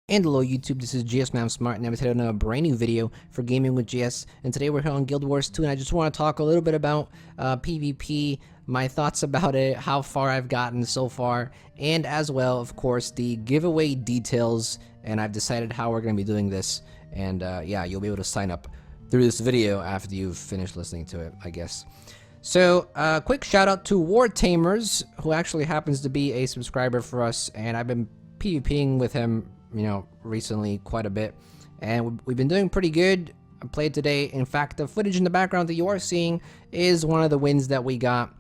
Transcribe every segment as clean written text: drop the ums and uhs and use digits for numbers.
And hello YouTube, this is GS Man Smart, and I'm today on a brand new video for Gaming with GS. And today we're here on Guild Wars 2, and I just want to talk a little bit about PvP, my thoughts about it, how far I've gotten so far, and as well, of course, the giveaway details. And I've decided how we're going to be doing this. And yeah, you'll be able to sign up through this video after you've finished listening to it, I guess. So, quick shout out to War Tamers, who actually happens to be a subscriber for us, and I've been PvPing with him, you know, recently quite a bit, and we've been doing pretty good. I played today. In fact, the footage in the background that you are seeing is one of the wins that we got.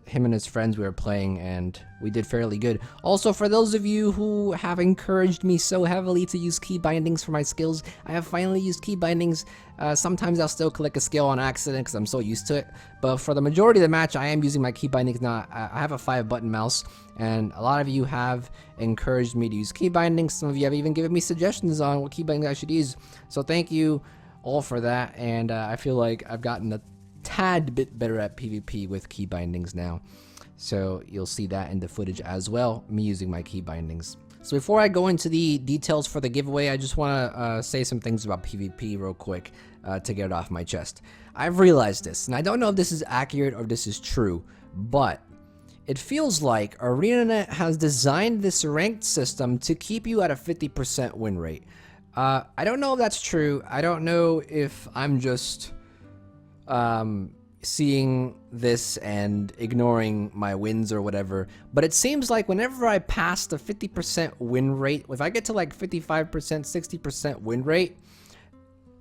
Him and his friends, we were playing, and we did fairly good. Also, for those of you who have encouraged me so heavily to use key bindings for my skills, I have finally used key bindings. Sometimes I'll still click a skill on accident because I'm so used to it, but for the majority of the match, I am using my key bindings now. I have a 5-button mouse, and a lot of you have encouraged me to use key bindings. Some of you have even given me suggestions on what key bindings I should use, so thank you all for that. And I feel like I've gotten a tad bit better at PvP with key bindings now, so you'll see that in the footage as well, me using my key bindings. So before I go into the details for the giveaway, I just want to say some things about PvP real quick to get it off my chest. I've realized this, and I don't know if this is accurate or if this is true, but it feels like ArenaNet has designed this ranked system to keep you at a 50% win rate. I don't know if that's true. I don't know if I'm just seeing this and ignoring my wins or whatever, but it seems like whenever I pass the 50% win rate, if I get to like 55%, 60% win rate,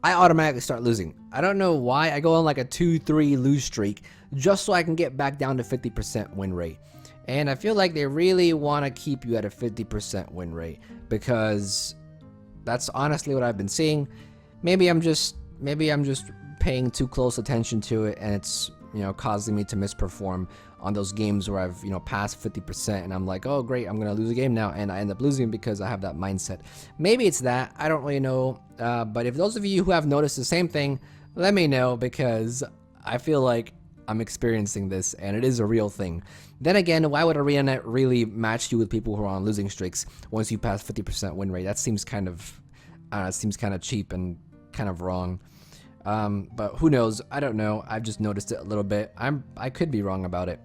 I automatically start losing. I don't know why. I go on like a 2-3 lose streak just so I can get back down to 50% win rate. And I feel like they really want to keep you at a 50% win rate, because that's honestly what I've been seeing. Maybe I'm just paying too close attention to it, and it's, you know, causing me to misperform on those games where I've, you know, passed 50% and I'm like, oh great, I'm gonna lose a game now, and I end up losing because I have that mindset. Maybe it's that, I don't really know, but if those of you who have noticed the same thing, let me know, because I feel like I'm experiencing this and it is a real thing. Then again, why would ArenaNet really match you with people who are on losing streaks once you pass 50% win rate? That seems kind of cheap and kind of wrong. But who knows? I don't know. I've just noticed it a little bit. I could be wrong about it.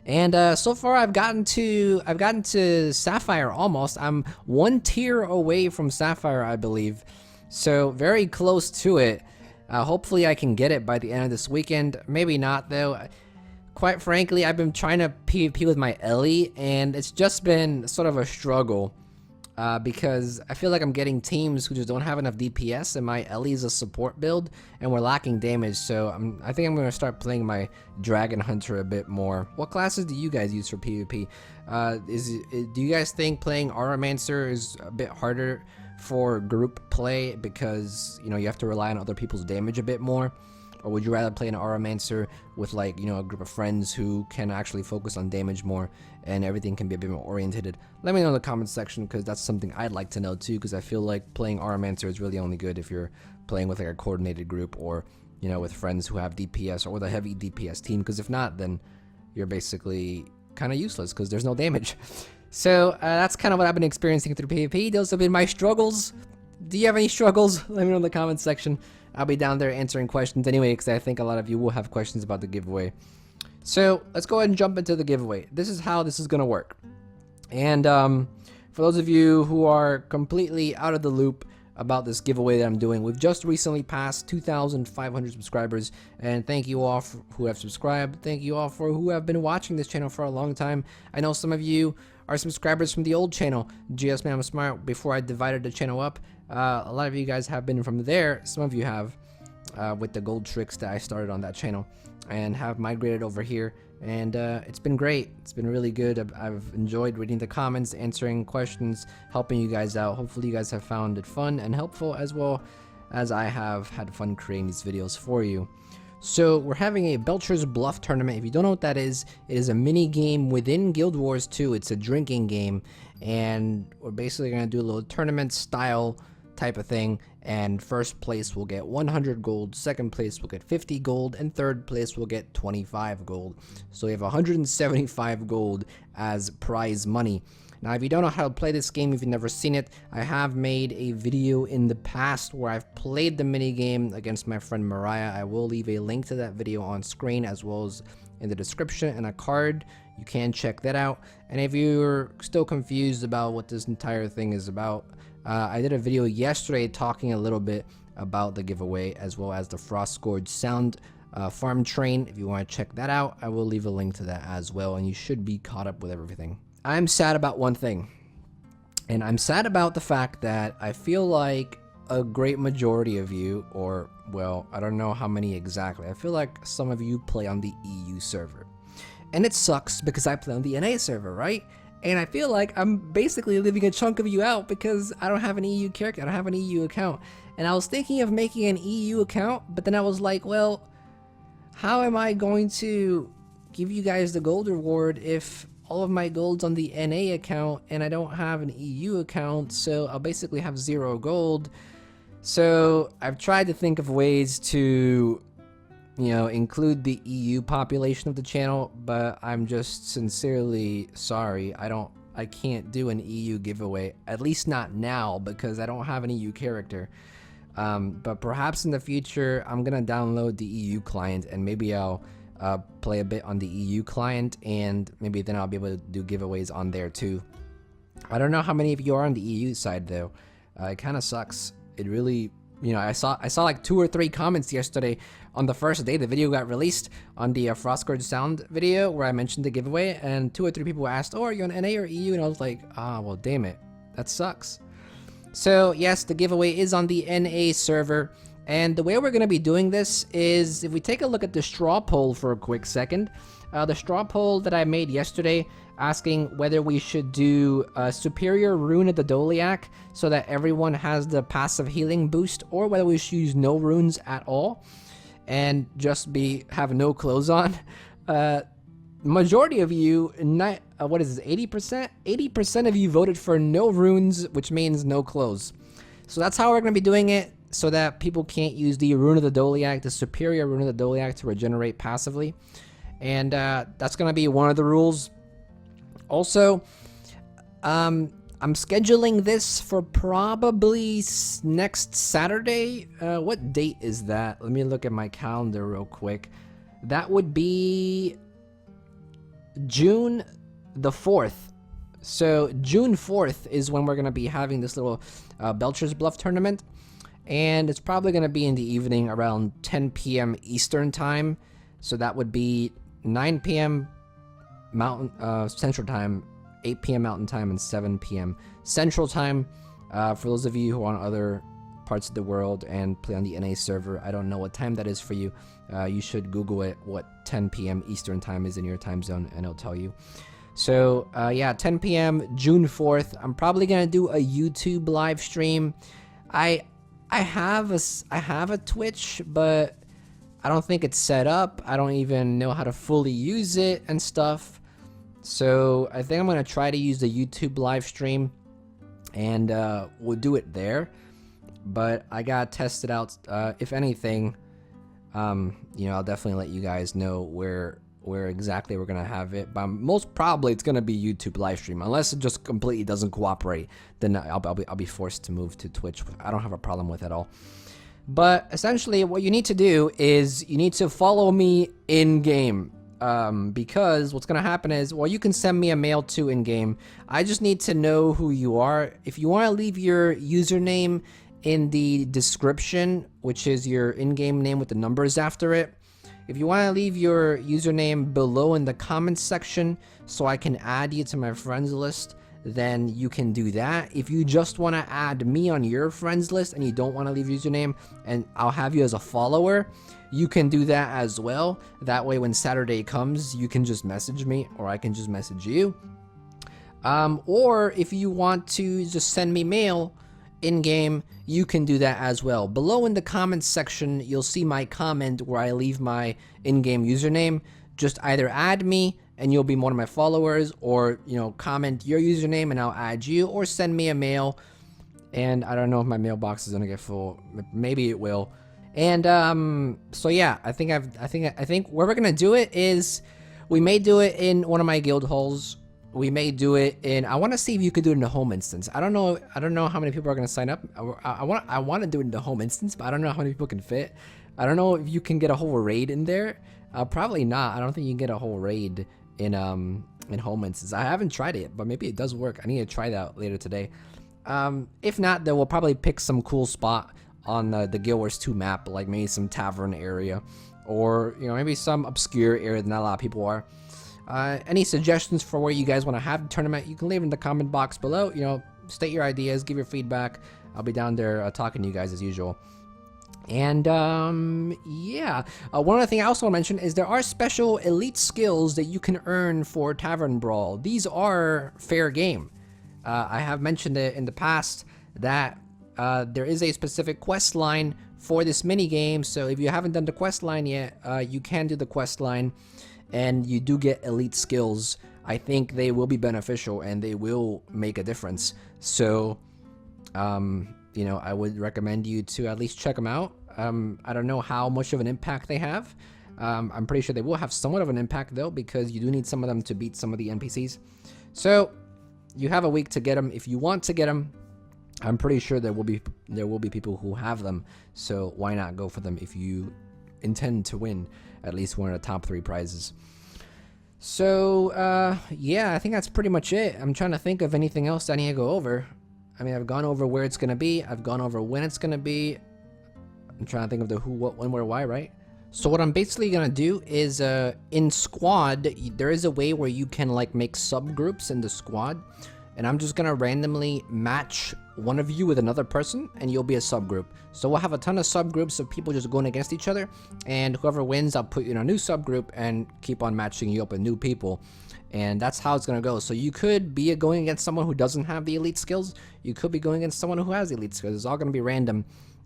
And so far I've gotten to Sapphire almost. I'm 1 tier away from Sapphire, I believe. So very close to it. Hopefully I can get it by the end of this weekend. Maybe not though. Quite frankly, I've been trying to PvP with my Ellie, and it's just been sort of a struggle. Because I feel like I'm getting teams who just don't have enough DPS, and my Ellie is a support build, and we're lacking damage, so I think I'm going to start playing my Dragon Hunter a bit more. What classes do you guys use for PvP? Do you guys think playing Auramancer is a bit harder for group play because, you know, you have to rely on other people's damage a bit more? Or would you rather play an Auramancer with, like, you know, a group of friends who can actually focus on damage more and everything can be a bit more oriented? Let me know in the comments section, because that's something I'd like to know too, because I feel like playing Auramancer is really only good if you're playing with like a coordinated group, or, you know, with friends who have DPS, or with a heavy DPS team, because if not, then you're basically kind of useless because there's no damage. So that's kind of what I've been experiencing through PvP. Those have been my struggles. Do you have any struggles? Let me know in the comments section. I'll be down there answering questions anyway, because I think a lot of you will have questions about the giveaway. So let's go ahead and jump into the giveaway. This is how this is going to work. And for those of you who are completely out of the loop about this giveaway that I'm doing, we've just recently passed 2,500 subscribers, and thank you all who have subscribed. Thank you all for who have been watching this channel for a long time. I know some of you are subscribers from the old channel, GS Man Smart, before I divided the channel up. A lot of you guys have been from there. Some of you have with the gold tricks that I started on that channel, and have migrated over here, and it's been great. It's been really good. I've enjoyed reading the comments, answering questions, helping you guys out. Hopefully you guys have found it fun and helpful, as well as I have had fun creating these videos for you. So we're having a Belcher's Bluff tournament. If you don't know what that is, it is a mini game within Guild Wars 2. It's a drinking game, and we're basically going to do a little tournament style type of thing, and first place will get 100 gold, second place will get 50 gold, and third place will get 25 gold. So we have 175 gold as prize money. Now, if you don't know how to play this game, if you've never seen it, I have made a video in the past where I've played the minigame against my friend Mariah. I will leave a link to that video on screen as well as in the description and a card. You can check that out. And if you're still confused about what this entire thing is about, I did a video yesterday talking a little bit about the giveaway as well as the Frost Gorge Sound farm train. If you want to check that out, I will leave a link to that as well, and you should be caught up with everything. I'm sad about one thing, and I'm sad about the fact that I feel like a great majority of you, or well, I don't know how many exactly, I feel like some of you play on the EU server, and it sucks because I play on the NA server, right? And I feel like I'm basically leaving a chunk of you out because I don't have an EU character, I don't have an EU account. And I was thinking of making an EU account, but then I was like, well, how am I going to give you guys the gold reward if all of my gold's on the NA account and I don't have an EU account? So I'll basically have 0 gold. So I've tried to think of ways to, you know, include the EU population of the channel, but I'm just sincerely sorry. I can't do an EU giveaway, at least not now, because I don't have an EU character. But perhaps in the future, I'm gonna download the EU client and maybe I'll play a bit on the EU client, and maybe then I'll be able to do giveaways on there too. I don't know how many of you are on the EU side though. It kind of sucks. It really, you know, I saw like 2 or 3 comments yesterday on the first day the video got released on the Frost Gorge Sound video where I mentioned the giveaway, and 2 or 3 people asked, oh, are you on NA or EU? And I was like, well, damn it, that sucks. So yes, the giveaway is on the NA server, and the way we're going to be doing this is, if we take a look at the straw poll for a quick second, the straw poll that I made yesterday asking whether we should do a superior rune at the Doliac so that everyone has the passive healing boost, or whether we should use no runes at all and just have no clothes on. Majority of you, what is this, 80%? 80% of you voted for no runes, which means no clothes. So that's how we're going to be doing it, so that people can't use the Rune of the Doliac, the superior Rune of the Doliac, to regenerate passively. And that's going to be one of the rules. Also, I'm scheduling this for probably next Saturday. What date is that? Let me look at my calendar real quick. That would be June the 4th. So June 4th is when we're going to be having this little Belcher's Bluff tournament, and it's probably going to be in the evening around 10 p.m. Eastern time. So that would be 9 p.m. Mountain Central Time, 8 p.m. Mountain Time, and 7 p.m. Central Time. For those of you who are on other parts of the world and play on the NA server, I don't know what time that is for you. You should Google it, what 10 p.m. Eastern Time is in your time zone, and it'll tell you. So yeah, 10 p.m. June 4th. I'm probably gonna do a YouTube live stream. I have a Twitch, but I don't think it's set up. I don't even know how to fully use it and stuff. So I think I'm gonna try to use the YouTube live stream, and we'll do it there. But I gotta test it out. If anything, you know, I'll definitely let you guys know where exactly we're gonna have it. But most probably it's gonna be YouTube live stream, unless it just completely doesn't cooperate. Then I'll be forced to move to Twitch. I don't have a problem with it at all. But essentially, what you need to do is you need to follow me in game. Because what's gonna happen is, well, you can send me a mail too in game. I just need to know who you are. If you want to leave your username in the description, which is your in-game name with the numbers after it. If you want to leave your username below in the comments section so I can add you to my friends list, then you can do that. If you just want to add me on your friends list and you don't want to leave your username and I'll have you as a follower, you can do that as well. That way when Saturday comes, you can just message me or I can just message you. Or if you want to just send me mail in-game, you can do that as well. Below in the comments section, you'll see my comment where I leave my in-game username. Just either add me and you'll be one of my followers, or, you know, comment your username and I'll add you, or send me a mail. And I don't know if my mailbox is gonna get full. Maybe it will. And so yeah, I think where we're gonna do it is, we may do it in one of my guild halls, we may do it in. I want to see if you could do it in the home instance. I don't know. I don't know how many people are going to sign up. I want to do it in the home instance, but I don't know how many people can fit. I don't know if you can get a whole raid in there. Probably not. I don't think you can get a whole raid in home instance. I haven't tried it, but maybe it does work. I need to try that later today. If not, then we'll probably pick some cool spot on the Guild Wars 2 map, like maybe some tavern area, or maybe some obscure area that not a lot of people are. Any suggestions for where you guys want to have the tournament, you can leave in the comment box below. State your ideas, give your feedback. I'll be down there talking to you guys as usual. And yeah, one other thing I also want to mention is there are special elite skills that you can earn for Tavern Brawl. These are fair game. I have mentioned it in the past that there is a specific quest line for this mini game. So if you haven't done the quest line yet, you can do the quest line, and you do get elite skills. I think they will be beneficial and they will make a difference. So I would recommend you to at least check them out. I don't know how much of an impact they have. I'm pretty sure they will have somewhat of an impact though, because you do need some of them to beat some of the NPCs. So you have a week to get them if you want to get them. I'm pretty sure there will be people who have them. So why not go for them if you intend to win at least one of the top 3 prizes. So yeah, I think that's pretty much it. I'm trying to think of anything else I need to go over. I mean, I've gone over where it's gonna be. I've gone over when it's gonna be. I'm trying to think of the who, what, when, where, why, right? So what I'm basically gonna do is in squad, there is a way where you can like make subgroups in the squad, and I'm just gonna randomly match one of you with another person, and you'll be a subgroup. So we'll have a ton of subgroups of people just going against each other, and whoever wins, I'll put you in a new subgroup and keep on matching you up with new people. And that's how it's gonna go. So you could be going against someone who doesn't have the elite skills. You could be going against someone who has the elite skills. It's all gonna be random,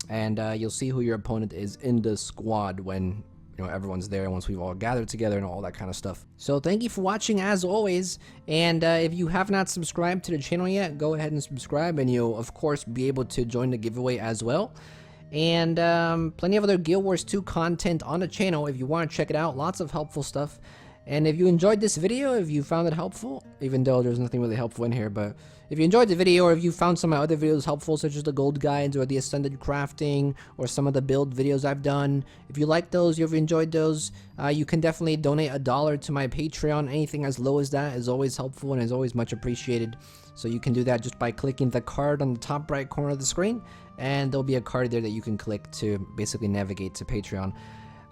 and you'll see who your opponent is in the squad when everyone's there, once we've all gathered together and all that kind of stuff. So thank you for watching as always, and if you have not subscribed to the channel yet, go ahead and subscribe, and you'll of course be able to join the giveaway as well. And plenty of other Guild Wars 2 content on the channel if you want to check it out. Lots of helpful stuff. And if you enjoyed this video, if you found it helpful, even though there's nothing really helpful in here, but if you enjoyed the video, or if you found some of my other videos helpful, such as the gold guides or the ascended crafting or some of the build videos I've done, if you like those, if you enjoyed those, you can definitely donate $1 to my Patreon. Anything as low as that is always helpful and is always much appreciated. So you can do that just by clicking the card on the top right corner of the screen, and there'll be a card there that you can click to basically navigate to Patreon.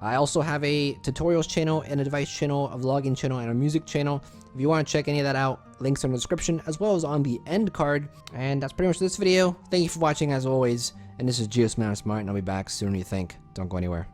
I also have a tutorials channel, and a device channel, a vlogging channel, and a music channel. If you want to check any of that out, links are in the description as well as on the end card. And that's pretty much this video. Thank you for watching as always. And this is Geosmart Smart, and I'll be back sooner than you think. Don't go anywhere.